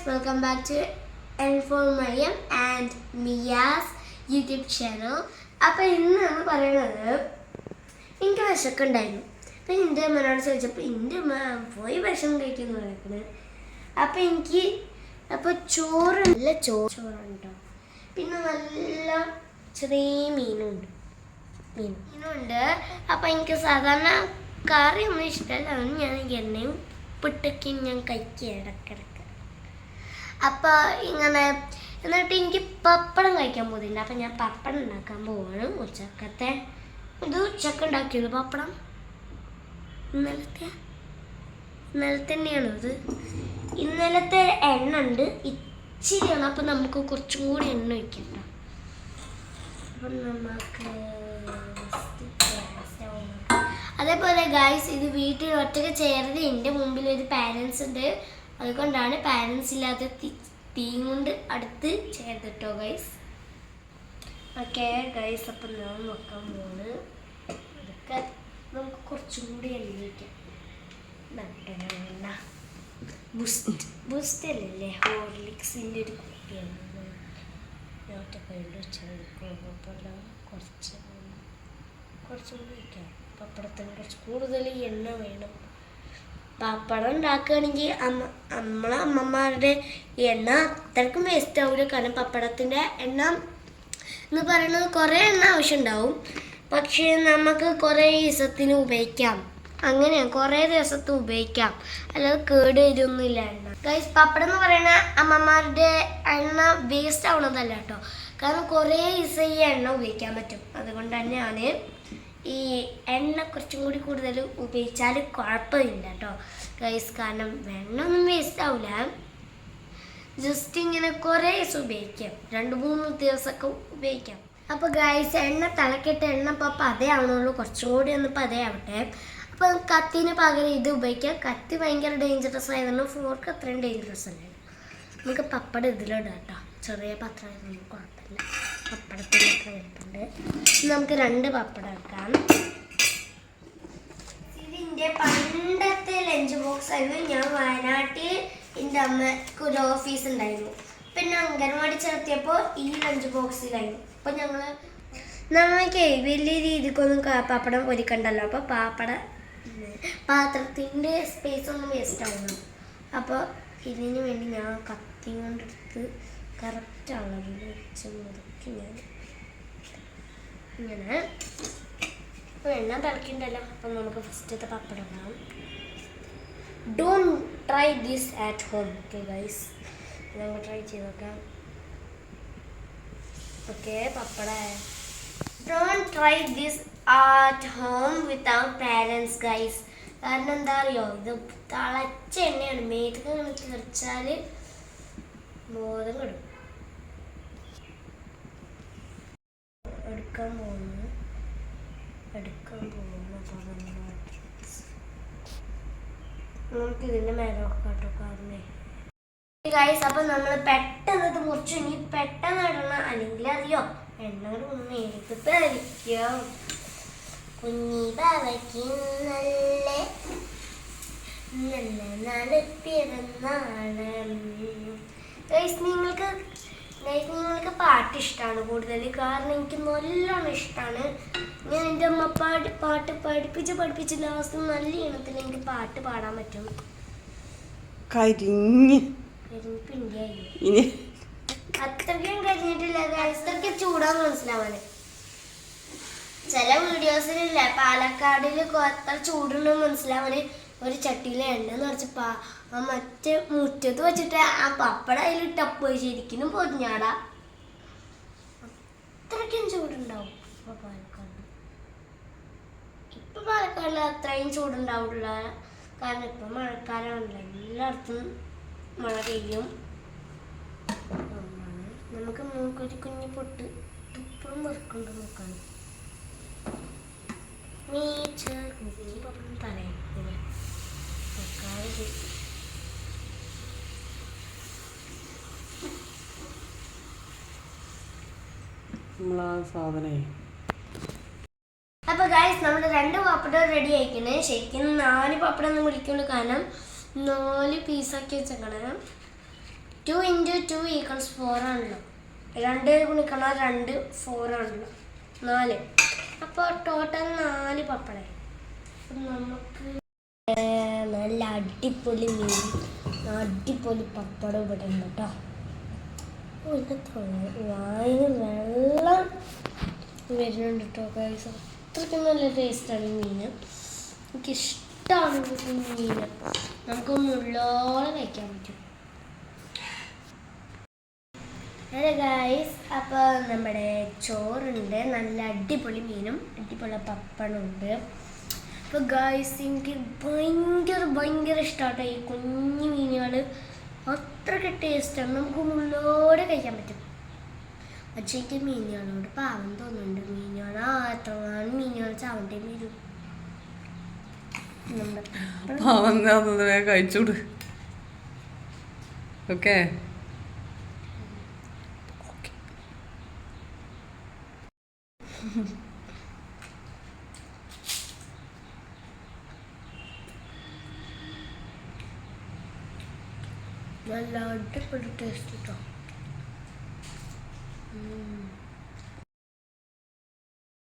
welcome back to N4 Mariam and Mia's YouTube channel. അപ്പോൾ ഇന്ന് നമ്മൾ പറയുന്നത് എനിക്ക് വിശക്കുണ്ടായിരുന്നു. അപ്പം എൻ്റെ അമ്മനോട് ചോദിച്ചപ്പോൾ എൻ്റെ അമ്മ പോയി ഭക്ഷണം കഴിക്കുന്നു പറയുന്നത്. അപ്പം എനിക്ക് ചോറ് നല്ല ചോറുണ്ടോ, പിന്നെ നല്ല ചെറിയ മീനുണ്ട്. അപ്പം എനിക്ക് സാധാരണ കറിയൊന്നും ഇഷ്ടമല്ല, അതുകൊണ്ട് ഞാൻ എണ്ണയും പുട്ടൊക്കെ ഞാൻ കഴിക്കുക ഇടയ്ക്കിടയ്ക്ക്. അപ്പോൾ ഇങ്ങനെ എന്നിട്ട് എനിക്ക് പപ്പടം കഴിക്കാൻ പോകുന്നില്ല. അപ്പം ഞാൻ പപ്പടം ഉണ്ടാക്കാൻ പോവാണ്. ഉച്ചക്കത്തെ ഇത് ഉച്ചക്ക് ഉണ്ടാക്കിയത് പപ്പടം ഇന്നലത്തെ തന്നെയാണ്. ഇത് ഇന്നലത്തെ എണ്ണ ഉണ്ട്, ഇച്ചിരിയാണ്. അപ്പം നമുക്ക് കുറച്ചും കൂടി എണ്ണ ഒഴിക്കണ്ട. അപ്പം നമുക്ക് അതേപോലെ ഗായ്സ്, ഇത് വീട്ടിൽ ഒറ്റയ്ക്ക് ചെയ്യരുത്. എൻ്റെ മുമ്പിൽ ഒരു പാരൻസ് ഉണ്ട്, അതുകൊണ്ടാണ് പാരൻസ് ഇല്ലാത്ത തീ കൊണ്ട് അടുത്ത് ചെയ്തിട്ടോ ഗൈസ്. ഓക്കെ ഗൈസ്, അപ്പം ഞാൻ നോക്കാൻ പോകുന്നത് അതൊക്കെ നമുക്ക് കുറച്ചും കൂടി എണ്ണയിക്കാം. ബൂസ്റ്റ് അല്ലേ, ഹോർലിക്സിൻ്റെ ഒരു കുപ്പിയാണ്. ഞാൻ ഒറ്റക്കൈകൊണ്ട് വെച്ചെടുക്കും. കുറച്ചും കൂടി വയ്ക്കാം. പപ്പടത്തിന് കുറച്ച് കൂടുതൽ എണ്ണ വേണം. പപ്പടം ഉണ്ടാക്കുകയാണെങ്കിൽ നമ്മളെ അമ്മമാരുടെ എണ്ണ അത്രയ്ക്കും വേസ്റ്റ് ആവില്ല. കാരണം പപ്പടത്തിൻ്റെ എണ്ണ എന്ന് പറയുന്നത് കുറേ എണ്ണ ആവശ്യമുണ്ടാവും, പക്ഷേ നമുക്ക് കുറേ ദിവസത്തിന് ഉപയോഗിക്കാം. അങ്ങനെയാണ്, കുറേ ദിവസത്തിന് ഉപയോഗിക്കാം, അല്ലാതെ കേട് വരുമൊന്നുമില്ല എണ്ണ. ഗൈസ്, പപ്പടം എന്ന് പറയുന്ന അമ്മമാരുടെ എണ്ണ വേസ്റ്റ് ആവണതല്ല കേട്ടോ, കാരണം കുറേ ദിവസം ഈ എണ്ണ ഉപയോഗിക്കാൻ പറ്റും. അതുകൊണ്ട് തന്നെയാണ് ഈ എണ്ണ കുറച്ചും കൂടി കൂടുതൽ ഉപയോഗിച്ചാൽ കുഴപ്പമില്ല കേട്ടോ ഗൈസ്. കാരണം വെണ്ണ ഒന്നും വേസ്റ്റ് ആവില്ല, ജസ്റ്റ് ഇങ്ങനെ കുറേ ദിവസം ഉപയോഗിക്കാം, 2-3 ദിവസമൊക്കെ ഉപയോഗിക്കാം. അപ്പോൾ ഗൈസ്, എണ്ണ തിളക്കിയിട്ട് എണ്ണ ഇപ്പോൾ പതേ ആവണുള്ളൂ, കുറച്ചും കൂടി ഒന്ന് പതേ ആവട്ടെ. അപ്പോൾ കത്തിന് പകരം ഇത് ഉപയോഗിക്കാം. കത്തി ഭയങ്കര ഡേഞ്ചറസ് ആയതുകൊണ്ട് ഫോർക്ക് അത്രയും ഡേഞ്ചറസ് അല്ല. നമുക്ക് പപ്പടം ഇതിലിടാം കേട്ടോ, ചെറിയ പത്രം ആയതൊന്നും കുഴപ്പമില്ല. പപ്പടത്തിന് അത്ര വലുപ്പുണ്ട്. നമുക്ക് 2 പപ്പടം വെക്കാം. ഇതിൻ്റെ പണ്ടത്തെ ലഞ്ച് ബോക്സ് ആയിരുന്നു. ഞാൻ വയനാട്ടിൽ എൻ്റെ അമ്മക്ക് ഒരു ഓഫീസ് ഉണ്ടായിരുന്നു. പിന്നെ അംഗൻവാടി ചേർത്തിയപ്പോൾ ഈ ലഞ്ച് ബോക്സിലായിരുന്നു. അപ്പോൾ നമുക്ക് വലിയ രീതിക്കൊന്നും പപ്പടം പൊരിക്കണ്ടല്ലോ. അപ്പോൾ പാത്രത്തിൻ്റെ സ്പേസ് ഒന്നും വേസ്റ്റ് ആവുന്നു. അപ്പോൾ ഇതിന് വേണ്ടി ഞാൻ കത്തി കൊണ്ടെടുത്ത് കറക്റ്റ് അളവിൽ വെച്ച് മുറുക്കി ഞാൻ ഇങ്ങനെ എണ്ണ തിളക്കിണ്ടല്ലോ. അപ്പം നമുക്ക് ഫസ്റ്റത്തെ പപ്പടം ഇടാം. Don't try this at home. Okay guys, നമുക്ക് ട്രൈ ചെയ്ത് നോക്കാം. Okay, pappadam. Don't try this at home without parents guys. കാരണം എന്താ അറിയോ, ഇത് തിളച്ച എണ്ണയാണ്. മേത്തൊക്കെ ഇങ്ങനെ തെറിച്ചാൽ ബോധം കെടും. എടുക്കാൻ പോകുന്നു നമുക്ക് ഇതിൻ്റെ മേലെ കേട്ടോ കാരണേ ഗൈസ്. അപ്പം നമ്മൾ പെട്ടെന്ന് ഇത് മുറിച്ചു. ഇനി പെട്ടെന്ന് ഇടണം, അല്ലെങ്കിൽ അറിയോ എണ്ണ ഒന്ന് എനിക്ക് തരിക്കും. കുഞ്ഞി ബാബയ്ക്ക് നല്ല നടപ്പിറന്നാണ് ഗൈസ്. നിങ്ങൾക്ക് പാട്ട് ഇഷ്ടമാണ് കൂടുതൽ, കാരണം എനിക്ക് നല്ലോണം ഇഷ്ടമാണ്. ഞാൻ എൻ്റെ അമ്മ പാട്ട് പഠിപ്പിച്ച് ലാസ്റ്റ് നല്ല ഇനത്തിൽ എനിക്ക് പാട്ട് പാടാൻ പറ്റും. അത്രയ്ക്കും കരിഞ്ഞിട്ടില്ല ഗൈസ്, അത്രയ്ക്ക് ചൂടാന്ന് മനസ്സിലാവാന്. ചില വീഡിയോസിലില്ല പാലക്കാടിൽ അത്ര ചൂടുണ്ടെന്ന് മനസ്സിലാവാന് ഒരു ചട്ടിയിലെ എണ്ണ നിറച്ച് മറ്റേ മുറ്റത്ത് വെച്ചിട്ട് ആ പപ്പടം അതിലിട്ടപ്പോ ശരിക്കും പൊരിഞ്ഞാടാ. അത്രയ്ക്കും ചൂടുണ്ടാവും ഇപ്പൊ പാലക്കാടിൽ അത്രയും ചൂടുണ്ടാവില്ല, കാരണം ഇപ്പൊ മഴക്കാലമാണല്ലോ, എല്ലായിടത്തും മഴ പെയ്യും. നമുക്ക് മൂക്കൊരു കുഞ്ഞു പൊട്ട് ഇപ്പോഴും വെറുക്കുണ്ട് നോക്കാൻ. പറയാം അപ്പൊ ഗൈസ്, നമ്മുടെ 2 പപ്പടം റെഡി ആയിക്കണേ. ശരിക്കും 4 പപ്പടം ഒന്നും വിളിക്കുള്ളൂ, കാരണം 4 പീസാക്കി വെച്ചേക്കണം. 2 × 2 = 4 ആണല്ലോ. 2 ഗുണിക്കണം 2 4 ആണല്ലോ, 4. അപ്പോൾ ടോട്ടൽ 4 പപ്പടം. നമുക്ക് നല്ല അടിപൊളി മീൻ, അടിപൊളി പപ്പടം ഇവിടെ ഉണ്ട് കേട്ടോ. വായിൽ വെള്ളം വരുന്നുണ്ട് കേട്ടോ ഗൈസ്. അത്രയ്ക്കും നല്ല ടേസ്റ്റാണ് മീൻ. എനിക്കിഷ്ടമാണ് മീൻ. നമുക്ക് മുള്ളോളം കഴിക്കാൻ പറ്റും. ഹലോ ഗൈസ്, അപ്പോൾ നമ്മുടെ ചോറുണ്ട്, നല്ല അടിപൊളി മീനും അടിപൊളി പപ്പടമുണ്ട്. അപ്പോൾ ഗൈസ് എനിക്ക് ഭയങ്കര ഇഷ്ടമാട്ടോ ഈ കുഞ്ഞു മീനുകൾ. അത്രയ്ക്ക് ടേസ്റ്റാണ്, നമുക്ക് മുള്ളോടെ കഴിക്കാൻ പറ്റും. പക്ഷേ എനിക്ക് മീനുകളോട് പാവം തോന്നുന്നുണ്ട്. എത്രയാണ് മീനുകൾ ചാവണ്ടേ വരും. കഴിച്ചൂട്. ഓക്കെ, നല്ല അടിപൊളി ടേസ്റ്റ് കേട്ടോ.